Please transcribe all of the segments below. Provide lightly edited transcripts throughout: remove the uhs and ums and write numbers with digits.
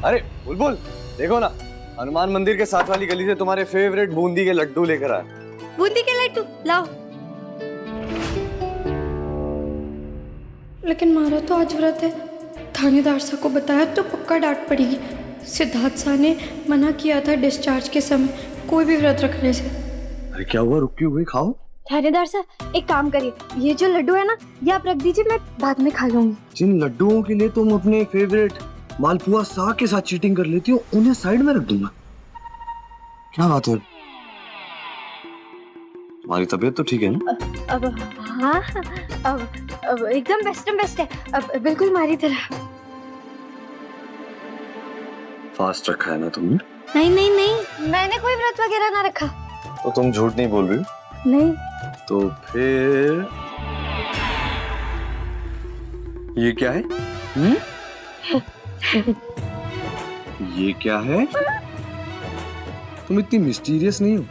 अरे बुलबुल, देखो ना, हनुमान मंदिर के साथ वाली गली से तुम्हारे फेवरेट बूंदी के लड्डू लेकर आए। बूंदी के लड्डू लाओ। लेकिन मारा तो आज व्रत है, थानेदार साहब को बताया तो पक्का डांट पड़ेगी। सिद्धार्थ साहब ने मना किया था डिस्चार्ज के समय कोई भी व्रत रखने से। अरे क्या हुआ, रुकी हुई खाओ। थानेदार साहब एक काम करिए, ये जो लड्डू है ना ये आप रख दीजिए, मैं बाद में खा लूंगी। जिन लड्डुओं के लिए तुम अपने फेवरेट मालपुआ साग के साथ चीटिंग कर लेती हो उन्हें साइड में रख दूंगा। क्या बात है, तुम्हारी तबीयत तो ठीक है ना? अब हाँ, अब एकदम बेस्ट है, अब बिल्कुल हमारी तरह। फास्ट रखा है ना तुमने? नहीं, मैंने कोई व्रत वगैरह ना रखा। तो तुम झूठ नहीं बोल रही हो? नहीं। तो फिर ये क्या है? ये क्या है? तुम इतनी मिस्टीरियस नहीं हो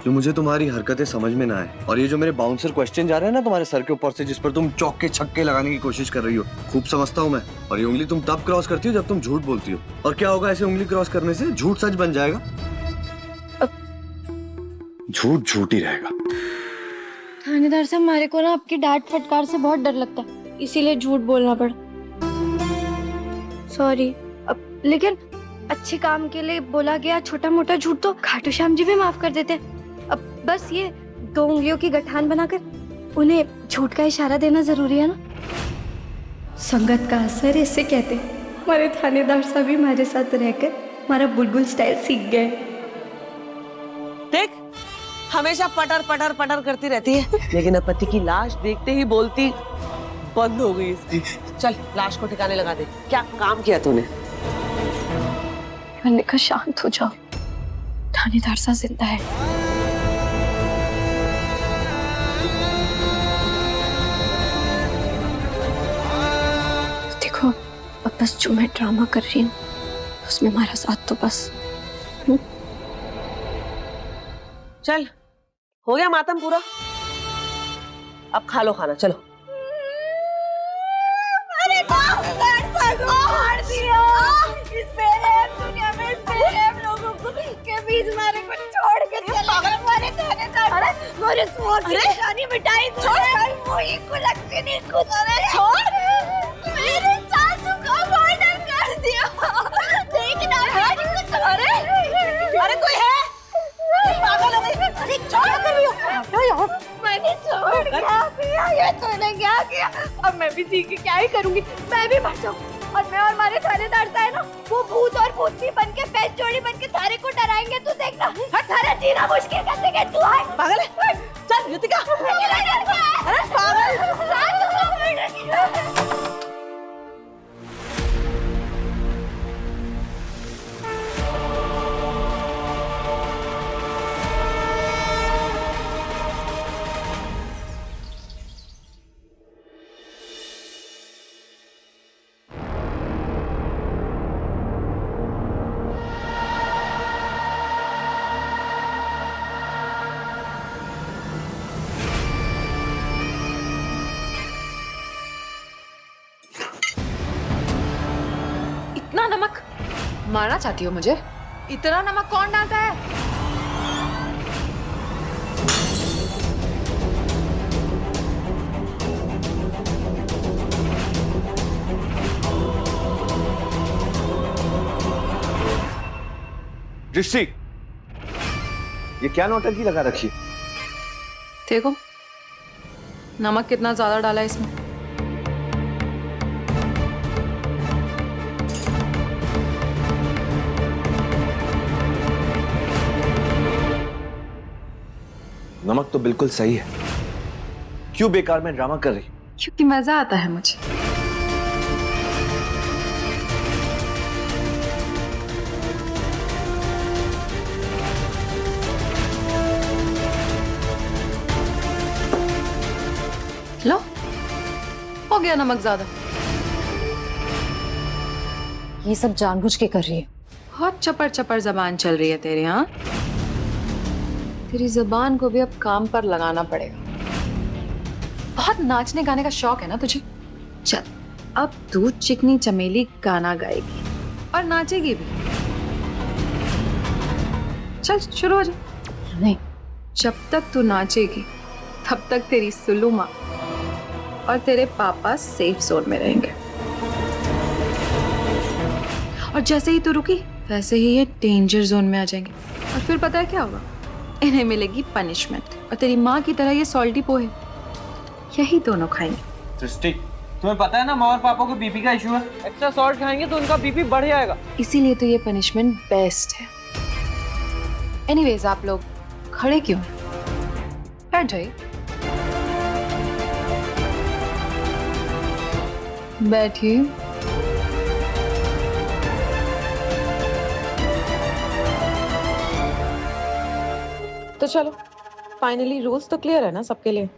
जो मुझे तुम्हारी हरकतें समझ में ना आए। और ये जो मेरे बाउंसर क्वेश्चन जा रहे हैं ना तुम्हारे सर के ऊपर से, जिस पर तुम चौके छक्के लगाने की कोशिश कर रही हो, खूब समझता हूँ मैं। और ये उंगली तुम तब क्रॉस करती हो जब तुम झूठ बोलती हो। और क्या होगा ऐसे उंगली क्रॉस करने से? झूठ सच बन जाएगा, झूठ झूठ ही रहेगा। थानेदार साहब हमारे को ना आपकी डांट फटकार से बहुत डर लगता है, इसीलिए झूठ बोलना पड़ा। सॉरी। अब लेकिन अच्छे काम के लिए बोला गया छोटा मोटा झूठ तो खाटू श्याम जी भी माफ कर देते। अब बस ये 2 उंगलियों की गठान बनाकर उन्हें झूठ का इशारा देना जरूरी है ना। संगत का असर इसे कहते हैं। हमारे थानेदार साहब भी हमारे साथ रहकर हमारा बुलबुल स्टाइल सीख गए। देख, हमेशा पटर पटर पटर करती रहती है, लेकिन अब पति की लाश देखते ही बोलती बंद हो गई इसकी। चल लाश को ठिकाने लगा दे। क्या काम किया तूने? मैंने कहा शांत हो जाओ, थानेदार साहब जिंदा है। देखो अब बस जो मैं ड्रामा कर रही हूँ उसमें हमारा साथ तो बस। चल हो गया मातम पूरा, अब खा लो खाना, चलो। अरे मार दिया इस बेरहम दुनिया में, इस बेरहम लोगों को के बीच हमारे को छोड़ के चला गया। हमारे थानेदार मेरे स्वार की निशानी मिटाई, छोड़ वही को लगती नहीं खुद। छोड़, मेरे सासू को मर्डर कर दिया। देखना अरे कोई है? पागल हो गई? अरे छोड़ कर लियो। मैंने छोड़ क्या ये तूने क्या किया? अब मैं भी जी के क्या ही करूंगी, मैं भी मर जाऊं। और मैं और हमारे थानेदार है ना, वो भूत और भूतनी बन के बेस्ट जोड़ी बन के थारे को डराएंगे। तू देखना, थारा जीना मुश्किल कर देंगे। तू आए पागल है? चल युतिका। अरे पागल। इतना नमक मारना चाहती हो मुझे? इतना नमक कौन डालता है? दृष्टि, ये क्या नौटंकी लगा रखी है? देखो नमक कितना ज्यादा डाला है इसमें। नमक तो बिल्कुल सही है, क्यों बेकार में ड्रामा कर रही? क्योंकि मजा आता है मुझे। लो, हो गया नमक ज्यादा। ये सब जानबूझ के कर रही है। बहुत चपर चपर जबान चल रही है तेरी। हाँ, तेरी जुबान को भी अब काम पर लगाना पड़ेगा। बहुत नाचने गाने का शौक है ना तुझे? चल अब तू चिकनी चमेली गाना गाएगी, और नाचेगी भी। चल शुरू हो जा। नहीं, जब तक तू नाचेगी तब तक तेरी सुल्लू माँ और तेरे पापा सेफ जोन में रहेंगे। और जैसे ही तू रुकी वैसे ही ये डेंजर जोन में आ जाएंगे। और फिर पता है क्या होगा? इन्हें मिलेगी पनिशमेंट और तेरी माँ की तरह ये सॉल्टी पोहे यही दोनों खाएंगे। सृष्टि, तुम्हें पता है ना माँ और पापा को बीपी का इशू है। एक्स्ट्रा सॉल्ट खाएंगे तो उनका बीपी बढ़ जाएगा। इसीलिए तो ये पनिशमेंट बेस्ट है। एनीवेज आप लोग खड़े क्यों हैं? बैठ जाइए। बैठिए। तो चलो, फाइनली रूल्स तो क्लियर है ना सबके लिए।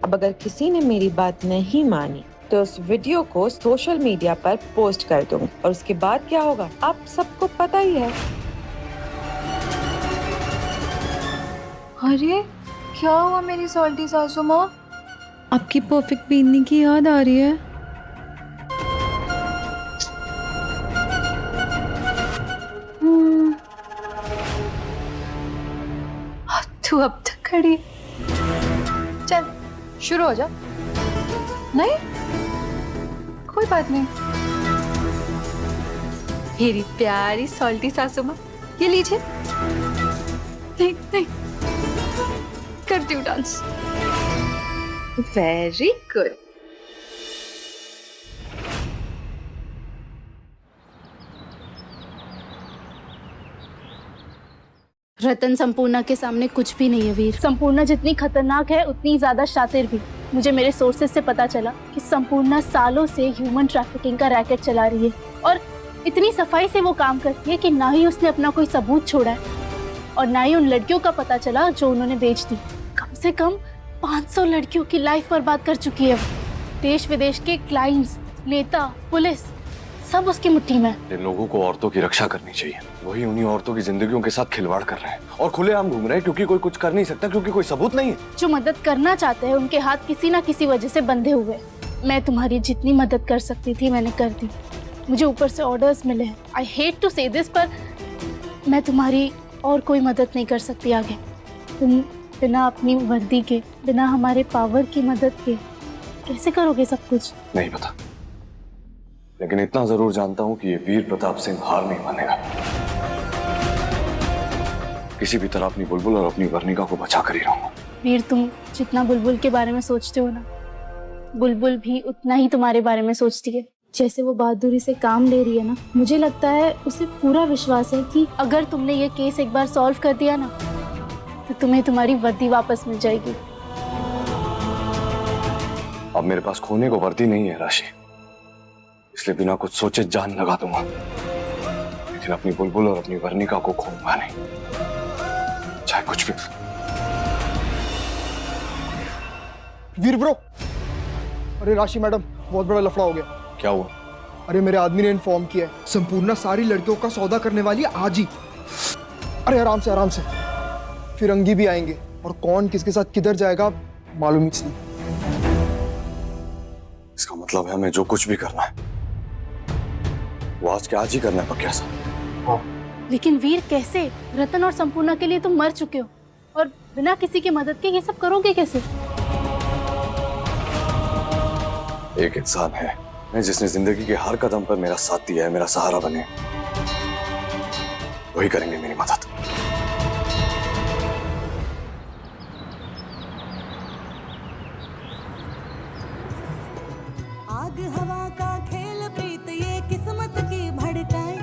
अब अगर किसी ने मेरी बात नहीं मानी तो उस वीडियो को सोशल मीडिया पर पोस्ट कर दूंगी और उसके बाद क्या होगा आप सबको पता ही है। अरे क्या हुआ मेरी सॉल्टी सासू माँ? आपकी परफेक्ट बीननी की याद आ रही है? तू अब तक खड़ी। चल शुरू हो जा। नहीं कोई बात नहीं। मेरी प्यारी सॉल्टी सासू माँ, ये लीजिए। नहीं नहीं, करती हूँ dance. Very good. Ratan Sampurna के सामने कुछ भी नहीं है वीर। संपूर्णा जितनी खतरनाक है उतनी ज्यादा शातिर भी। मुझे मेरे सोर्सेज से पता चला कि संपूर्णा सालों से ह्यूमन ट्रैफिकिंग का रैकेट चला रही है और इतनी सफाई से वो काम करती है कि ना ही उसने अपना कोई सबूत छोड़ा है और ना ही उन लड़कियों का पता चला जो उन्होंने बेच दी। कम से कम 500 लड़कियों की लाइफ बर्बाद कर चुकी है वो। देश विदेश के क्लाइंट्स, नेता, पुलिस सब उसकी मुट्ठी में। इन लोगों को औरतों की रक्षा करनी चाहिए, वही उन्हीं औरतों की जिंदगियों के साथ खिलवाड़ कर रहे हैं और खुलेआम घूम रहे हैं क्योंकि कोई कुछ कर नहीं सकता, क्योंकि कोई सबूत नहीं है। जो मदद करना चाहते हैं उनके हाथ किसी ना किसी वजह से बंधे हुए। मैं तुम्हारी जितनी मदद कर सकती थी मैंने कर दी। मुझे ऊपर से ऑर्डर्स मिले हैं। आई हेट टू से दिस, पर मैं तुम्हारी और कोई मदद नहीं कर सकती आगे। तुम बिना अपनी वर्दी के, बिना हमारे पावर की मदद के कैसे करोगे सब कुछ? नहीं पता, लेकिन इतना जरूर जानता हूं कि ये वीर प्रताप सिंह हार नहीं मानेगा। किसी भी तरह अपनी बुलबुल और अपनी वर्णिका को बचा कर ही रहूंगा। वीर, तुम जितना बुलबुल के बारे में सोचते हो ना, बुलबुल भी उतना ही तुम्हारे बारे में सोचती है। जैसे वो बहादुरी से काम ले रही है ना, मुझे लगता है उसे पूरा विश्वास है कि अगर तुमने ये केस एक बार सॉल्व कर दिया ना तो तुम्हें तुम्हारी वर्दी वापस मिल जाएगी। अब मेरे पास खोने को वर्दी नहीं है राशि, इसलिए बिना कुछ सोचे जान लगा दूंगा, लेकिन अपनी बुलबुल और अपनी वर्णिका को खोऊंगा नहीं, चाहे कुछ भी। वीर ब्रो, अरे राशि मैडम, बहुत बड़ा लफड़ा हो गया। क्या हुआ? अरे मेरे आदमी ने इन्फॉर्म किया है, संपूर्णा सारी लड़कियों का सौदा करने वाली है आज ही। अरे आराम से आराम से, फिरंगी भी आएंगे और कौन किसके साथ किधर जाएगा मालूम ही नहीं। इसका मतलब है हमें जो कुछ भी करना है वो आज के आज ही करना है पक्का सा। लेकिन वीर कैसे? रतन और संपूर्णा के लिए तुम मर चुके हो और बिना किसी की मदद के ये सब करोगे कैसे? एक इंसान है जिसने जिंदगी के हर कदम पर मेरा साथ दिया है, मेरा सहारा बने, वही करेंगे मेरी मदद। आग हवा का खेल प्रीत ये किस्मत की भड़काए।